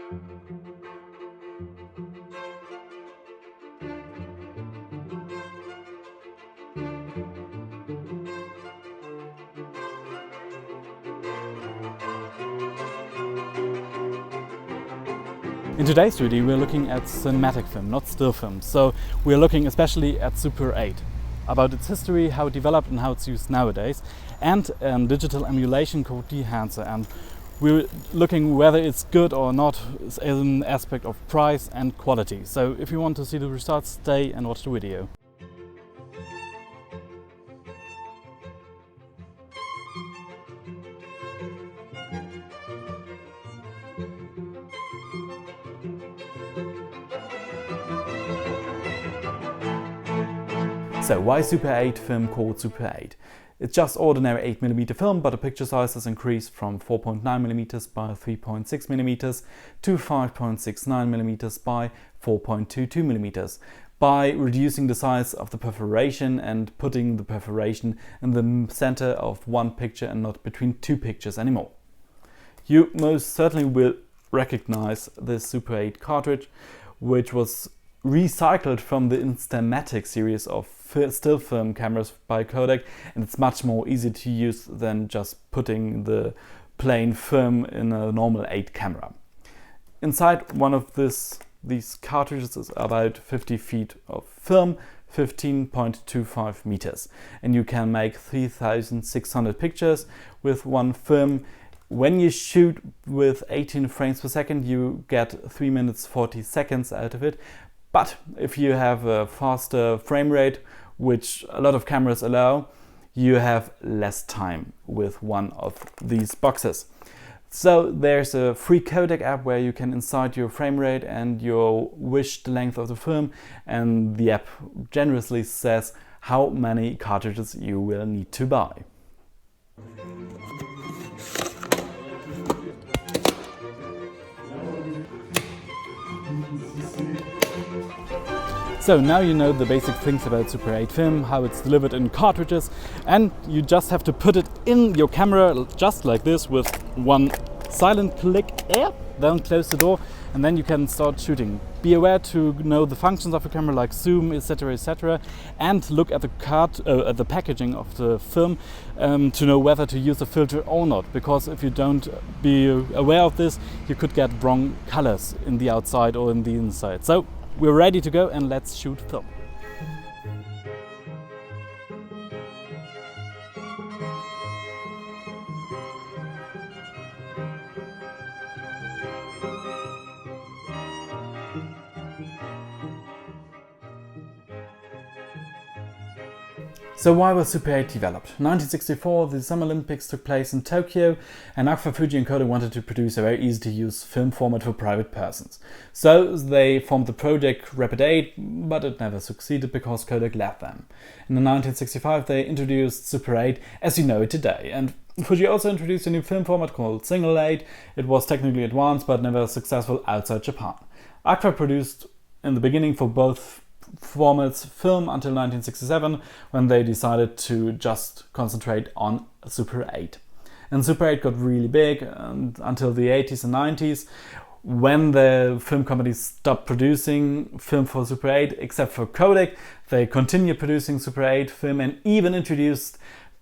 In today's video we're looking at cinematic film, not still film. So we're looking especially at Super 8, about its history, how it developed and how it's used nowadays, and digital emulation called Dehancer. And we're looking whether it's good or not as an aspect of price and quality. So if you want to see the results, stay and watch the video. So why Super 8 film called Super 8? It's just ordinary 8mm film, but the picture size has increased from 4.9mm by 3.6mm to 5.69mm by 4.22mm by reducing the size of the perforation and putting the perforation in the center of one picture and not between two pictures anymore. You most certainly will recognize this Super 8 cartridge, which was recycled from the Instamatic series of still film cameras by Kodak, and it's much more easy to use than just putting the plain film in a normal 8 camera. Inside one of these cartridges is about 50 feet of film, 15.25 meters, and you can make 3,600 pictures with one film. When you shoot with 18 frames per second, you get 3 minutes 40 seconds out of it. But if you have a faster frame rate, which a lot of cameras allow, you have less time with one of these boxes. So there's a free Kodak app where you can insert your frame rate and your wished length of the film, and the app generously says how many cartridges you will need to buy. So now you know the basic things about Super 8 film, how it's delivered in cartridges, and you just have to put it in your camera just like this with one silent click, then close the door, and then you can start shooting. Be aware to know the functions of the camera like zoom, etc., and look at the packaging of the film to know whether to use a filter or not, because if you don't be aware of this, you could get wrong colors in the outside or in the inside. So we're ready to go and let's shoot film. So why was Super 8 developed? 1964, the Summer Olympics took place in Tokyo, and Agfa, Fuji and Kodak wanted to produce a very easy to use film format for private persons. So they formed the project Rapid 8, but it never succeeded because Kodak left them. In 1965 they introduced Super 8 as you know it today, and Fuji also introduced a new film format called Single 8. It was technically advanced but never successful outside Japan. Agfa produced in the beginning for both formats film until 1967, when they decided to just concentrate on Super 8. And Super 8 got really big until the 80s and 90s, when the film companies stopped producing film for Super 8, except for Kodak. They continued producing Super 8 film and even introduced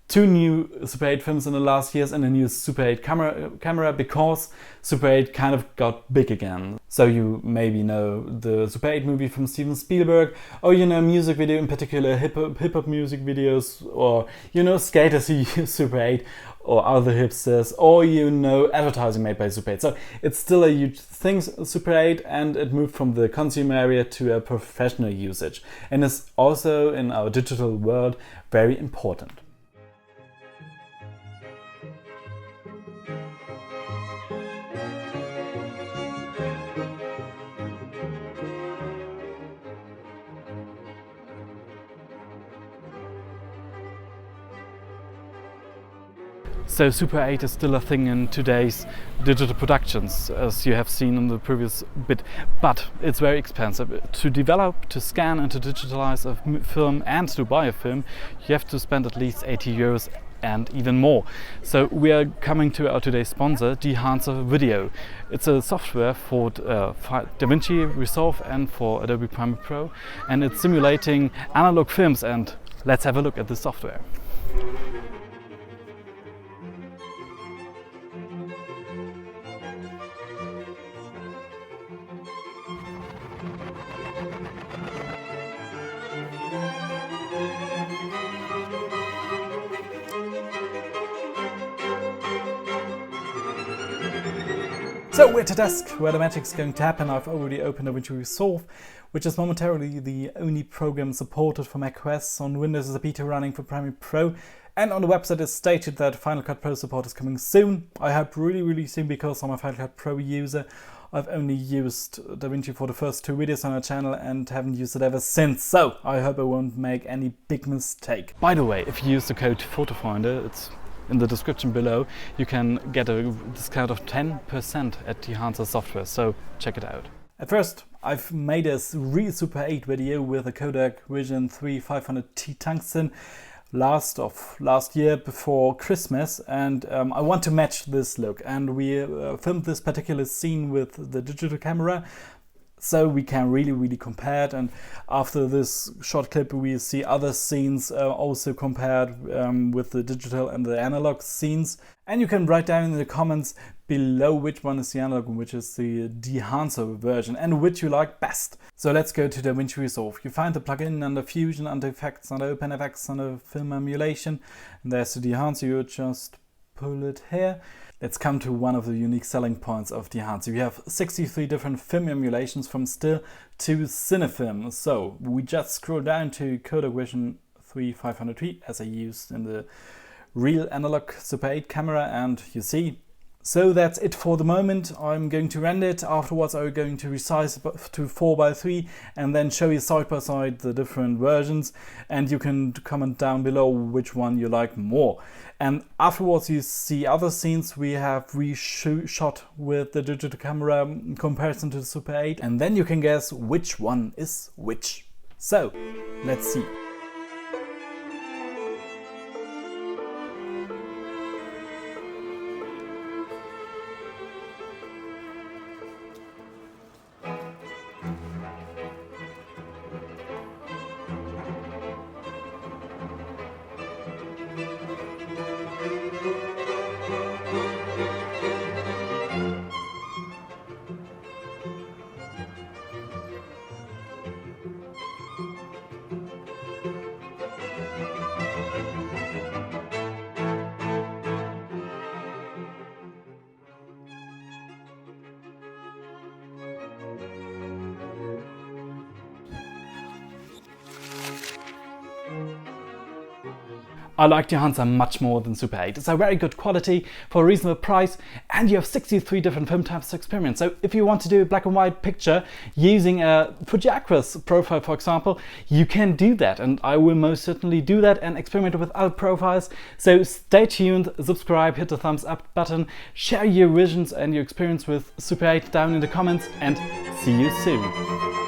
2 new Super 8 films in the last years and a new Super 8 camera because Super 8 kind of got big again. So you maybe know the Super 8 movie from Steven Spielberg, or you know music video, in particular hip-hop music videos, or you know skaters who use Super 8, or other hipsters, or you know advertising made by Super 8. So it's still a huge thing, Super 8, and it moved from the consumer area to a professional usage, and is also in our digital world very important. So Super 8 is still a thing in today's digital productions, as you have seen in the previous bit, but it's very expensive. To develop, to scan and to digitalize a film and to buy a film, you have to spend at least 80 euros and even more. So we are coming to our today's sponsor, Dehancer Video. It's a software for Davinci Resolve and for Adobe Premiere Pro, and it's simulating analog films, and let's have a look at the software. So we're at a desk where the magic's going to happen. I've already opened Davinci Resolve, which is momentarily the only program supported for macOS. On Windows is a beta running for Premiere Pro, and on the website it's stated that Final Cut Pro support is coming soon. I hope really soon, because I'm a Final Cut Pro user. I've only used Davinci for the first 2 videos on our channel and haven't used it ever since, so I hope I won't make any big mistake. By the way, if you use the code PhotoFinder, it's in the description below, you can get a discount of 10% at Dehancer software, so check it out. At first, I've made a real Super 8 video with a Kodak Vision 3500T tungsten last year before Christmas, and I want to match this look, and we filmed this particular scene with the digital camera, so we can really compare it. And after this short clip we see other scenes also compared with the digital and the analog scenes, and you can write down in the comments below which one is the analog and which is the Dehancer version and which you like best. So let's go to Davinci Resolve. You find the plugin under Fusion, under Effects, under OpenFX, under Film Emulation, and there's the Dehancer. You just pull it here. Let's come to one of the unique selling points of Dehancer. You have 63 different film emulations from still to cinefilm. So we just scroll down to Kodak Vision 3500T as I used in the real analog Super 8 camera, and you see. So that's it for the moment. I'm going to render it. Afterwards I'm going to resize to 4:3 and then show you side by side the different versions, and you can comment down below which one you like more. And afterwards you see other scenes we have reshot with the digital camera in comparison to the Super 8, and then you can guess which one is which. So let's see. I like Dehancer much more than Super 8. It's a very good quality for a reasonable price, and you have 63 different film types to experiment. So if you want to do a black and white picture using a Fuji Aquas profile, for example, you can do that, and I will most certainly do that and experiment with other profiles. So stay tuned, subscribe, hit the thumbs up button, share your visions and your experience with Super 8 down in the comments, and see you soon.